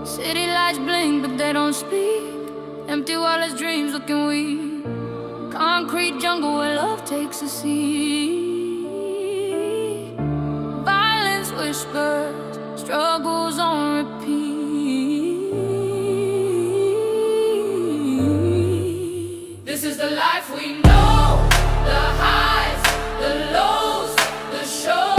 City lights blink, but they don't speak. Empty wallets, dreams looking weak. Concrete jungle where love takes a seat. Violence whispers, struggles on repeat. This is the life we know. The highs, the lows, the show.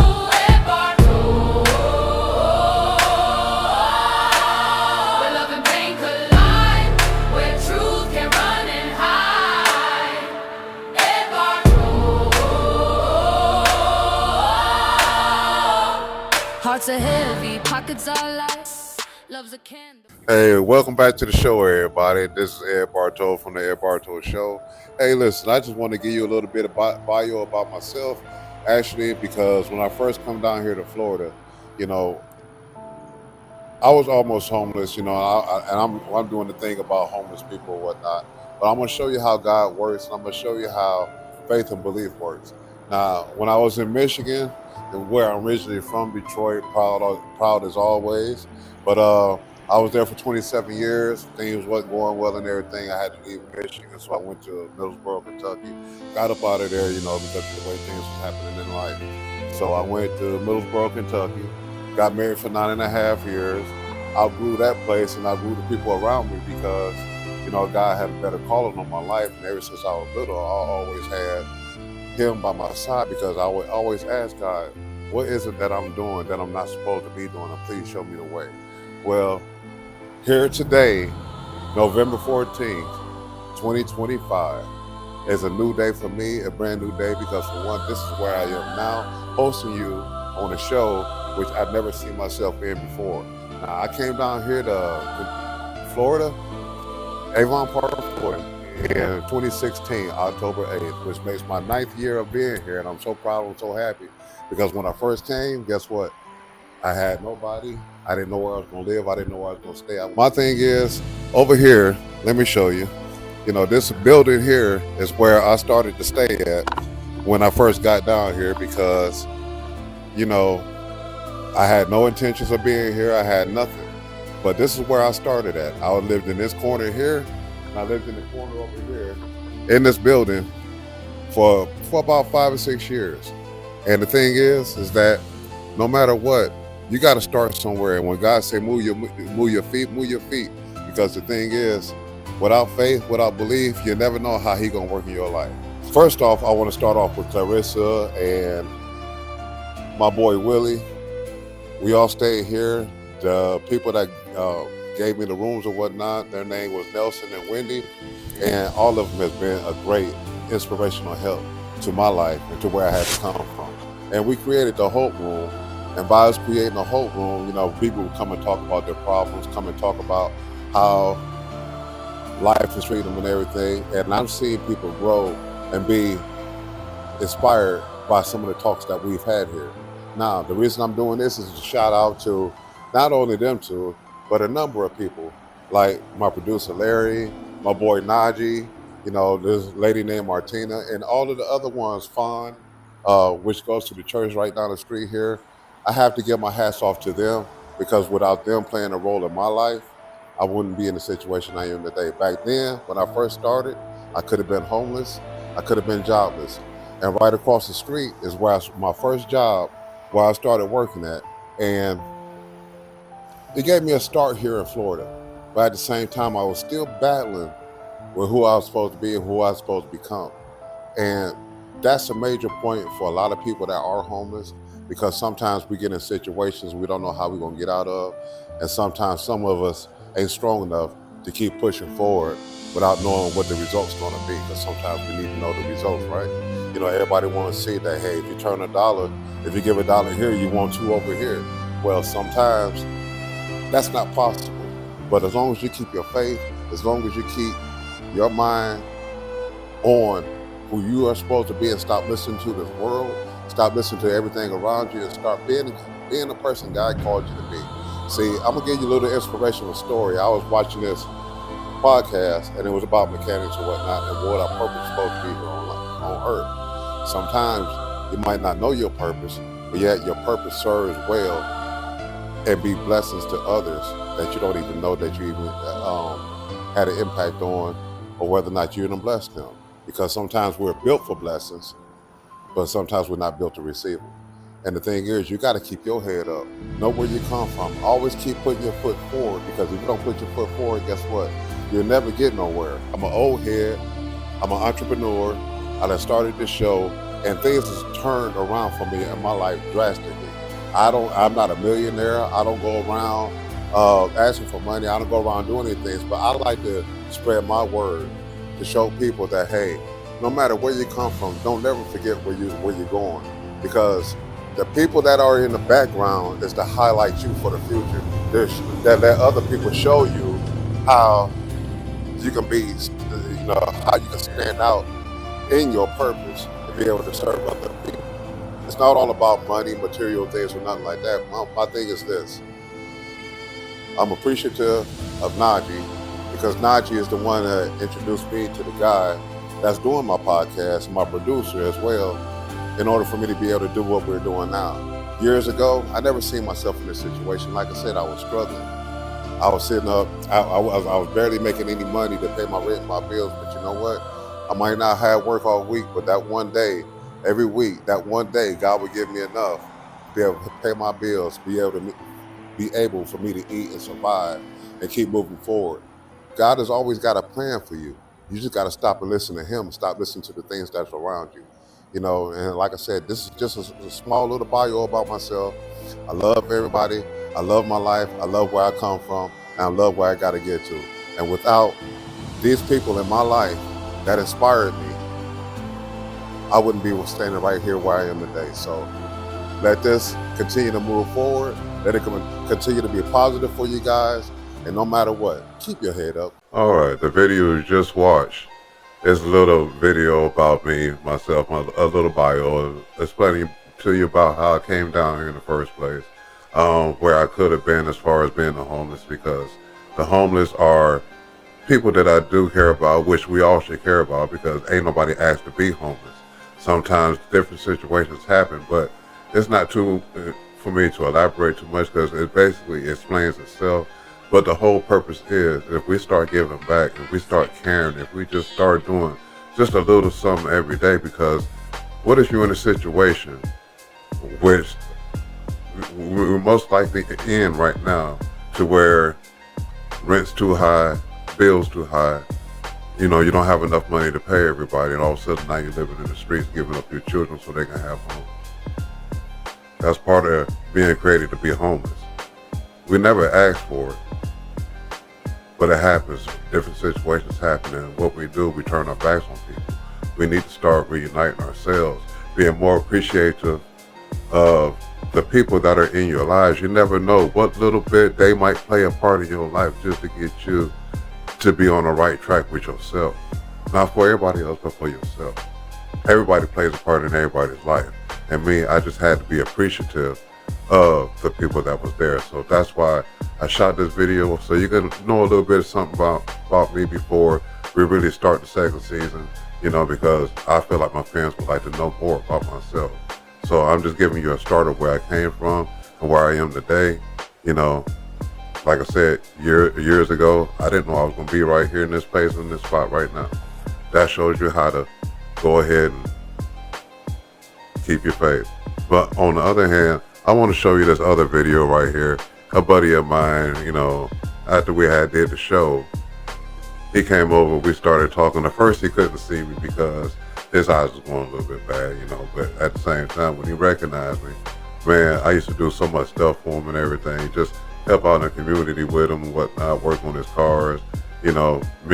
Hearts are heavy, pockets are light. Love's a candle. Hey, welcome back to the show, everybody. This is Ed Bartow from the Ed Bartow Show. Hey, listen, I just want to give you a little bit of bio about myself, actually, because when I first come down here to Florida, I was almost homeless, and I'm doing the thing about homeless people and whatnot. But I'm going to show you how God works, and I'm going to show you how faith and belief works. Now, when I was in Michigan, and where I'm originally from, Detroit, proud as always. But I was there for 27 years. Things wasn't going well and everything. I had to leave Michigan, so I went to Middlesboro, Kentucky. Got up out of there, because of the way things was happening in life. So I went to Middlesboro, Kentucky. Got married for 9.5 years. Outgrew that place and outgrew the people around me because, God had a better calling on my life. And ever since I was little, I always had Him by my side because I would always ask God, what is it that I'm doing that I'm not supposed to be doing? And please show me the way. Well, here today, November 14th, 2025, is a new day for me, a brand new day, because for one, this is where I am now, hosting you on a show which I've never seen myself in before. Now, I came down here to Florida, Avon Park, Florida, in 2016, October 8th, which makes my 9th year of being here, and I'm so proud and so happy, because when I first came, guess what? I had nobody. I didn't know where I was going to live. I didn't know where I was going to stay. My thing is, over here, let me show you, this building here is where I started to stay at when I first got down here because, I had no intentions of being here. I had nothing. But this is where I started at. I lived in this corner here, and I lived in the corner over here in this building for about 5 or 6 years. And the thing is that no matter what, you got to start somewhere. And when God say move your feet, move your feet. Because the thing is, without faith, without belief, you never know how He gonna work in your life. First off, I want to start off with Clarissa and my boy Willie. We all stayed here. The people that gave me the rooms or whatnot, their name was Nelson and Wendy, and all of them has been a great inspirational help to my life and to where I had to come from. And we created the Hope Room, and by us creating the Hope Room, people would come and talk about their problems, come and talk about how life is treating them and everything. And I've seen people grow and be inspired by some of the talks that we've had here. Now, the reason I'm doing this is a shout out to not only them two, but a number of people, like my producer Larry, my boy Najee, this lady named Martina, and all of the other ones, Fawn, which goes to the church right down the street here. I have to give my hats off to them because without them playing a role in my life, I wouldn't be in the situation I am today. Back then, when I first started, I could have been homeless, I could have been jobless. And right across the street is where my first job, where I started working at. And it gave me a start here in Florida. But at the same time, I was still battling with who I was supposed to be and who I was supposed to become. And that's a major point for a lot of people that are homeless, because sometimes we get in situations we don't know how we're going to get out of. And sometimes some of us ain't strong enough to keep pushing forward without knowing what the result's going to be, because sometimes we need to know the results, right? Everybody wants to see that, hey, if you turn $1, if you give $1 here, you want 2 over here. Well, sometimes that's not possible. But as long as you keep your faith, as long as you keep your mind on who you are supposed to be and stop listening to this world, stop listening to everything around you, and start being the person God called you to be. See, I'm going to give you a little inspirational story. I was watching this podcast, and it was about mechanics and whatnot, and what our purpose is supposed to be here on earth. Sometimes you might not know your purpose, but yet your purpose serves well and be blessings to others that you don't even know that you even had an impact on, or whether or not you even blessed them. Because sometimes we're built for blessings, but sometimes we're not built to receive them. And the thing is, you got to keep your head up. Know where you come from. Always keep putting your foot forward, because if you don't put your foot forward, guess what? You'll never get nowhere. I'm an old head. I'm an entrepreneur. I done started this show, and things has turned around for me in my life drastically. I'm not a millionaire. I don't go around asking for money. I don't go around doing anything, but I like to spread my word to show people that, hey, no matter where you come from, don't never forget where you're going, because the people that are in the background is to highlight you for the future. That let other people show you how you can be, how you can stand out in your purpose and be able to serve other people. It's not all about money, material things, or nothing like that. My thing is this. I'm appreciative of Najee, because Najee is the one that introduced me to the guy that's doing my podcast, my producer as well, in order for me to be able to do what we're doing now. Years ago, I never seen myself in this situation. Like I said, I was struggling. I was sitting up, I was barely making any money to pay my rent and my bills, but you know what? I might not have work all week, but that one day, every week, that one day, God would give me enough to be able to pay my bills, be able for me to eat and survive and keep moving forward. God has always got a plan for you. You just got to stop and listen to him, stop listening to the things that's around you. And like I said, this is just a small little bio about myself. I love everybody. I love my life. I love where I come from, and I love where I got to get to. And without these people in my life that inspired me, I wouldn't be standing right here where I am today. So let this continue to move forward. Let it continue to be positive for you guys. And no matter what, keep your head up. All right, the video you just watched is a little video about me, myself, a little bio, explaining to you about how I came down here in the first place, where I could have been as far as being the homeless, because the homeless are people that I do care about, which we all should care about, because ain't nobody asked to be homeless. Sometimes different situations happen, but it's not too for me to elaborate too much, because it basically explains itself. But the whole purpose is, if we start giving back, if we start caring, if we just start doing just a little something every day, because what if you're in a situation which we're most likely in right now, to where rent's too high, bills too high, you don't have enough money to pay everybody, and all of a sudden now you're living in the streets, giving up your children so they can have homes. That's part of being created, to be homeless. We never asked for it, but it happens. Different situations happen, and what we do, we turn our backs on people. We need to start reuniting ourselves, being more appreciative of the people that are in your lives. You never know what little bit they might play a part in your life just to get you to be on the right track with yourself. Not for everybody else, but for yourself. Everybody plays a part in everybody's life. And me, I just had to be appreciative of the people that was there. So that's why I shot this video, so you can know a little bit of something about me before we really start the second season, because I feel like my fans would like to know more about myself. So I'm just giving you a start of where I came from and where I am today. Like I said, years ago, I didn't know I was going to be right here in this place, in this spot right now. That shows you how to go ahead and keep your faith. But on the other hand, I want to show you this other video right here. A buddy of mine, after we did the show, he came over, we started talking. At first he couldn't see me because his eyes was going a little bit bad, but at the same time, when he recognized me, man, I used to do so much stuff for him and everything, just help out in the community with him and whatnot, work on his cars. Me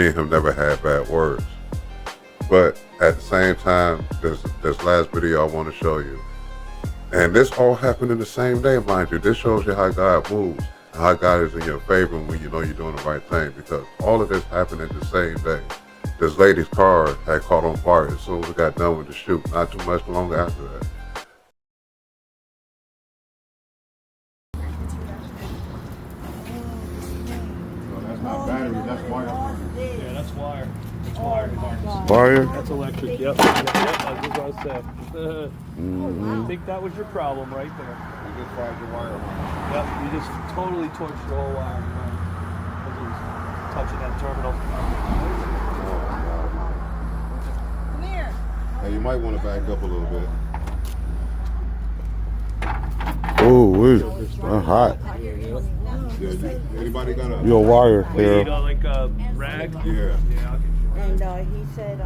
and him never had bad words. But at the same time, this last video I want to show you, and this all happened in the same day, mind you. This shows you how God moves, and how God is in your favor when you know you're doing the right thing, because all of this happened in the same day. This lady's car had caught on fire as soon as we got done with the shoot, not too much longer after that. That's not battery, that's wire. Yeah, that's wire. It's wire. Wire? That's electric, yep. That's what I said. I think that was your problem right there. just fried your wire harness. Yep, you just totally torched your whole wire. Because it was touching that terminal. Come here. Hey, you might want to back up a little bit. Oh, it's hot. Yeah, anybody got a... Your wire We need here. like a rag. Yeah. Yeah, I'll get you. And he said,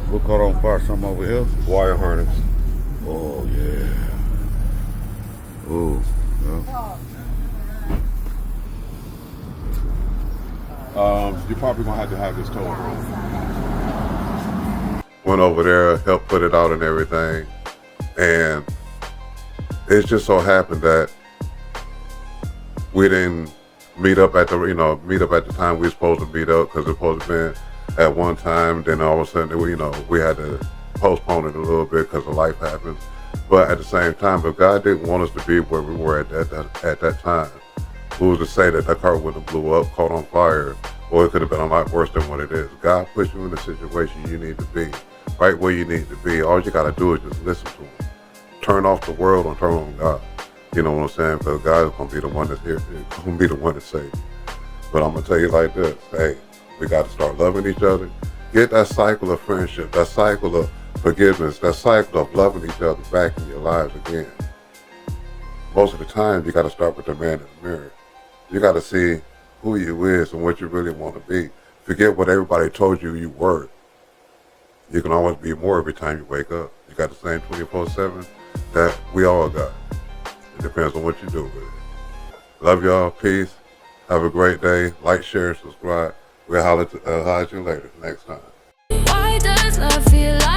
What caught on fire? Some over here? Wire harness. Oh, yeah. Oh, yeah. You're probably gonna have to have this towed. Went over there, helped put it out and everything, and it just so happened that we didn't meet up at the time we were supposed to meet up because it was supposed to be at one time. Then all of a sudden, we had to postpone it a little bit because of life happens. But at the same time, if God didn't want us to be where we were at that time, who's to say that car wouldn't have blew up, caught on fire, or it could have been a lot worse than what it is. God puts you in the situation you need to be, right where you need to be. All you got to do is just listen to him. Turn off the world and turn on God. You know what I'm saying? Because God is going to be the one that's here. He's going to be the one to save you. But I'm going to tell you like this. Hey, we got to start loving each other. Get that cycle of friendship, that cycle of forgiveness, that cycle of loving each other back in your lives again. Most of the time, you got to start with the man in the mirror. You got to see who you is and what you really want to be. Forget what everybody told you you were. You can always be more every time you wake up. You got the same 24/7 that we all got. It depends on what you do with it. Love y'all. Peace. Have a great day. Like, share, and subscribe. We'll holler at you later next time. Why does love feel like